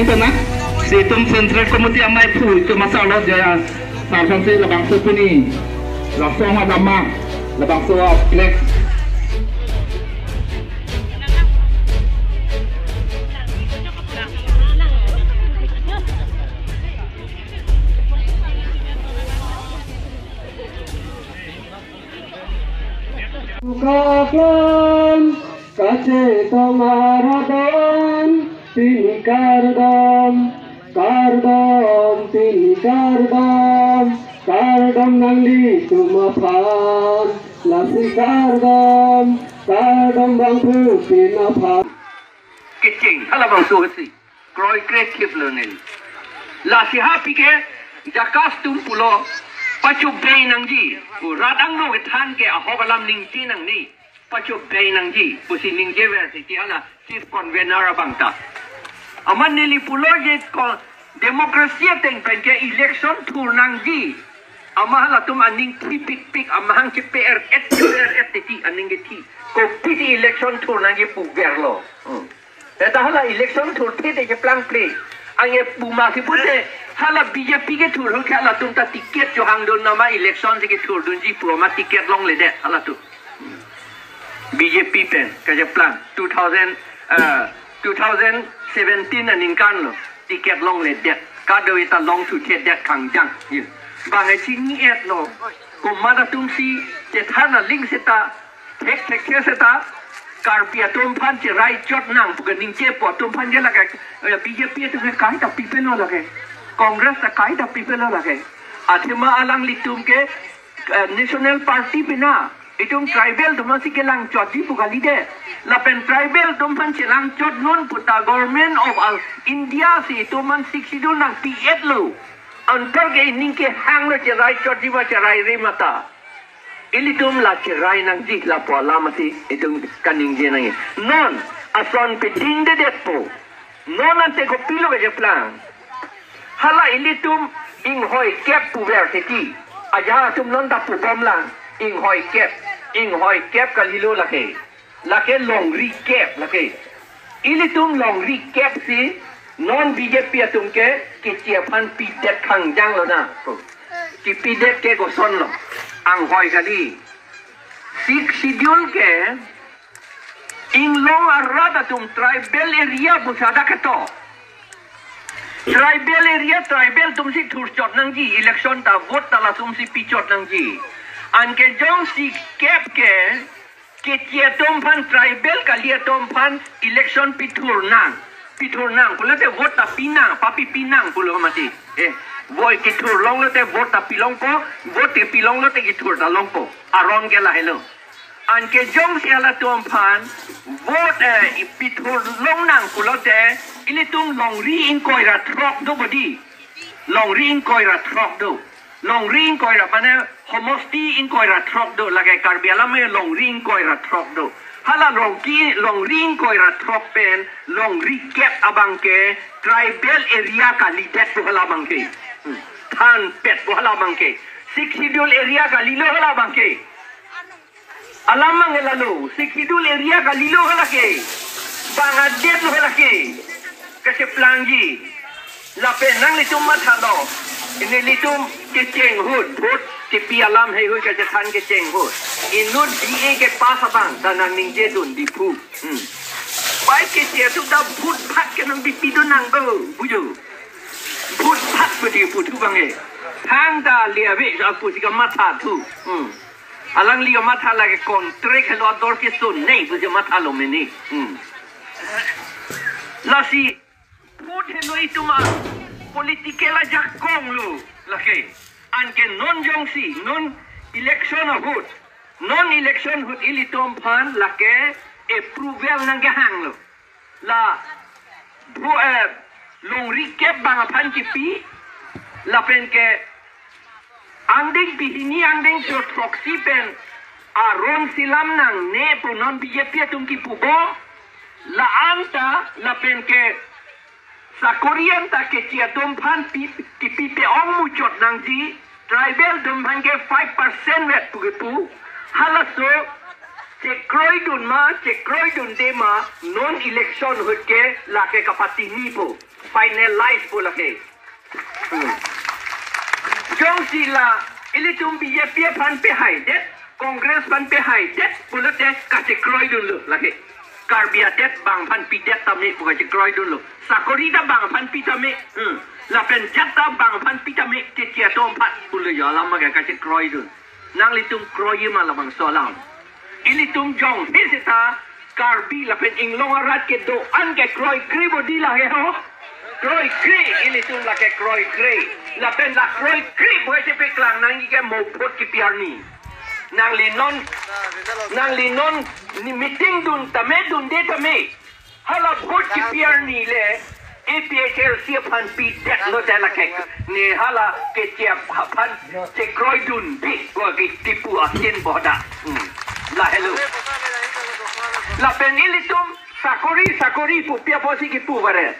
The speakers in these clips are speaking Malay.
tung tu nak situng sentral komite amai phu tu masalah jaya narsan si labang su puni langsung ada mak labang su flex Kaklan kace tomaradan tini kardam tini kardam nangli tumaphan lasi kardam bangku pinaphan kecing hala bang suhsi kroi kreatif learning lasi happy ke jakas tum pulo pacu bay nangji radang no than ke ahogalam ningji nang ni pacu bay nangji pusi ningje university ala chief convener bangta aman nili pulo je ko demokrasi teng penke election tur nangji amah tum aning pik amahang ke PRS ti aning ke ti ko piti election tur nangji pu verlo eta hala election tur piti ke plan play ange buma si pute hala BJP ke tur ho khala tum ta ticket jo hang don nama election se ke tur dun ji pro ma ticket long le de hala tu BJP pen ka je plan 2017 aning kan lo ticket long le de ka do ita long tu ticket de kang jang yin bang ai chi ni et lo ko ma da tum si je thana link seta tek seta Karbi atom pan je rai chot nang bukan ningje po atom pan je la ka BJP tu ke kai ta people lo la ke Congress ta kai ta people lo la ke athema alang litum ke national party bina itum tribal domasi ke lang chot di bugali de la pen tribal dom pan che lang chot non puta government of India si itum man 62 nang PF lo antar ke ning ke hang lo che rai chot di ba che rai re mata ilitum la che rai nang ji la po la mati itum kaning je nang non ason pe ding de depo non ante ko pilo ke plan hala ilitum ing hoi kep pu ver ti aja tum non da pu bom lang ing hoi kep kalilo lake longri kep lake ilitum longri kep si non BJP atum ke chiapan pi det khang jang lo na ki pi det ke go son lo ang hoi kali sik schedule ke Anglong arada tum tribal area busada kato tribal area tribal tum si thur chot nang ji election ta vote ta la tum si pi chot nang ji an ke jong si kep ke chia tum phan tribal ka lia tum phan election pi thur nang pula te vote ta pinang papi pinang pulo mati boy ki thur long lo te vote ta pilong ko vote te pilong lo te ki thur ta long ko aron ke la hello an ke jong si ala tum phan vote pi thur long nang pulo te ili tum longri in koira trok do body longri in koira trok do longri in koira mane homosti in koira trok do lage Karbi alame longri in koira trok do hala longri in koira trok pen longri kep abangke tribal area ka lidet to hala bangke than pet to hala bangke six schedule area ka lilo hala bangke alamang elalo six schedule area ka lilo hala ke bangadet to hala ke kasi plangi la penang litum mathalo ini litum ke cheng hut ke pi alam hai hui ka than ke cheng hut inut DA ke pas abang tanang ningje dun di pu bai ke tia tu da phut phat ke nang bi pi dun nang go buju phut phat pu di pu tu bang e hang da lia ve ja pu si ka matha tu alang li ka matha la ke kontre ke lo dor ke sun nei pu je matha lo me ni la si put hello ituma politikela jak kong lu lake anke non jongsi non election hut ilitom phan lake approval nang hang lu la bro longri kep bang phan ki pi la pen ke anding bihini anding so proxy pen aron silam nang ne pu non BJP tum ki pu bo la anta la pen ke sa Korean ta ke chia dom phan pi pe ong mu chot nang ji tribal dom phan ke 5% vet pu hala so che kroi dun de ma non election hut ke la ke kapati ni po finalize pula ke. Jong sila ilitum biye pia pan pe hai det Congress pan pe hai det pula det kache kroi dulu lagi. Karbi det bang pan pi det tame pula kache kroi dulu. Sakori da bang pan pi tame. La pen jata bang pan pi tame ke cia tom pat pula ya lama kache kroi dulu. Nang litum kroi ma la bang solam. Ilitum jong hisita Karbi la pen Anglong arat ke do an ke kroi kribo di la he ho. Kroi kri ilitum la ke kroi kri. La pen la kroi kri boleh cepat kelang nang ike mau pot ki piar ni. Nang linon ni meeting dun tame dun de tame. Hala pot ki piar ni le APHL siapan pi det lo de la ke ni hala ke siap pan ce kroi dun bi wa ke tipu asin boda. La hello. La pen ilitum sakori pu pia posi ki pu bare.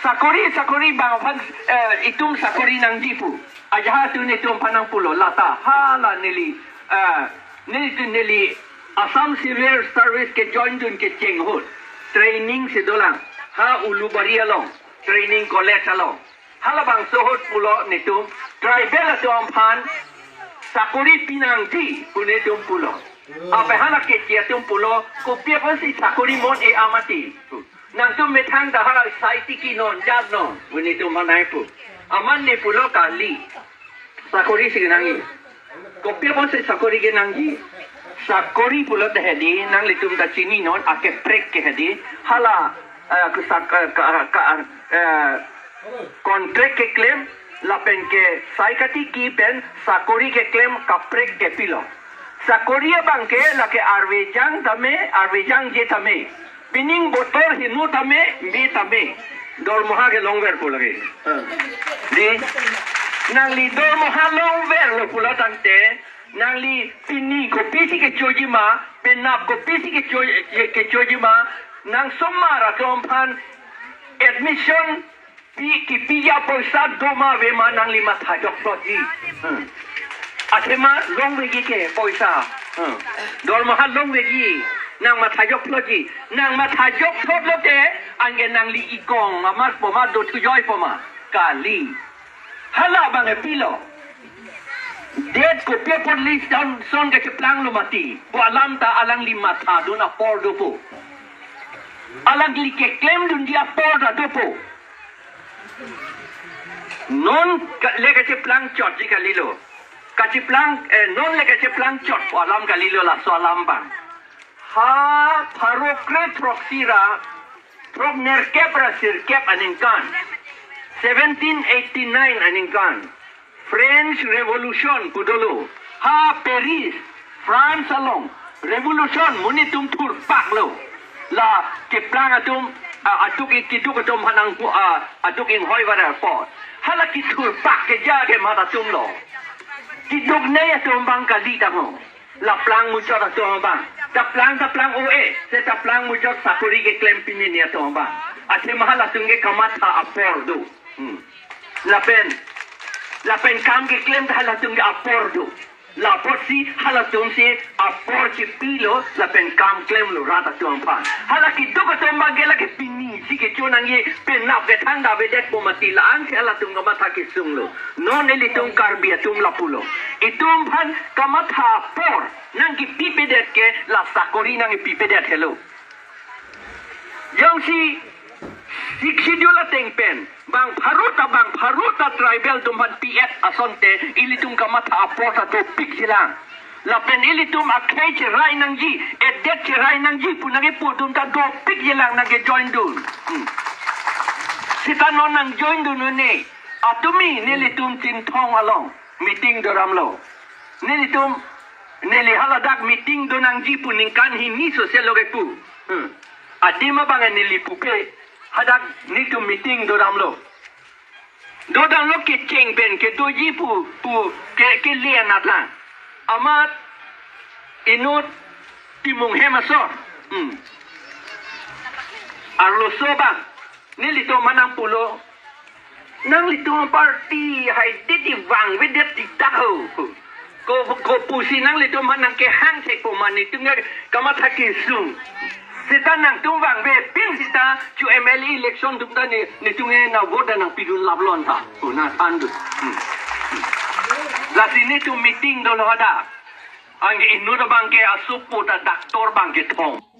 Sakori bang pan itum sakori nang jipu. Ajaha tu ni tum panang pulo lata hala nili Assam Civil Service ke join dun ke chenghut training si dolang ha ulu bari along training college along hala bang sohut pulo ni tum tribal tum pan sakori pinang ji pune tum pulo apa hala ke chia tum pulo ko pia posi sakori mon e amati nang tu metang dah saiti ki non jab non wini tu manai pu aman ni pulo kali sakori si nangi kopi pun se sakori ke nangi sakori pulo dah hedi nang litum da chini non ake prek ke hedi hala ku contract ke claim lapen ke saikati ki pen sakori ke claim ka prek ke pilo sakori bang ke la ke arwejang je tame Pining botol hinu tame bi tame Dongmukak ke longver pula ke di nang li Dongmukak longver lo pula tante nang li pini ko pisi ke chojima penap ko pisi ke chojima nang somara kompan admission ki piya poisa doma ve ma nang li matha jok ji athema longve ke poisa Dongmukak longve gi nang mathajok loji nang mathajok thot lote ange nang li ikong amas poma do thujoi poma kali hala bang pilo det ko paper list down son ke plang lo mati po alam ta alang li matha do na por do po alang li ke claim dun dia por da do po non leke che plang chot ji kalilo kachi plang non leke che plang chot po alam kalilo la so alam bang ha parokret proxira prok nerkepra sirkep aningkan 1789 aningkan French Revolution kudolo ha Paris France along revolution munitum tur pak lo la keplang atum atuk ikituk atum hanang atuk in hoi wara po hala kitur pak ke jage mata tum lo kiduk ne atum bang kali tamo la plang muchot atum bang taplang oe se taplang mujok sakuri ke claim pini ni ato ba ate mahala tungge kamata apor do lapen kam ke claim hala tungge apor do la porsi hala tungse apor chi pilo lapen kam claim lo rata tuampa hala ki dugo tomba gela ke pini si ke chonangi penap ke thanda bedet pomati la an hala tunga mata ke sunglo non eli tung karbi tum la pulo itum phan kamata apor nang ki pipedet ke la sakori nang pipedet hello yang si siksidula tengpen bang pharuta tribal tumhan PF asonte ilitum kamata apota to pik silang lapen ilitum akhei rai nang ji edet rai nang ji punagi pudun ta do pik silang nang join dun sita non nang join dun ne atumi nilitum tin thong along meeting doramlo nilitum Neli haladak meeting donang ji puning kan hini sosial loge pu. Adima bang neli pupe hadak nitu meeting doramlo. Dodamlo ke cheng ben ke doji pu ke lian atlang. Amat inut timung hemasor. Arlo sobang neli to manang pulo. Nang lito party hai didi wang wedet di tahu. Ko pusi nang lito manang ke hang se ko mani tunga kamata ki sung Sita nang tumbang be pin sita chu MLE election tumta ni tunge na vote nang pidun lablon ta. Una tandu. La sini tu meeting dolo ada. Ang inu da bangke asupu ta doktor bangke thong.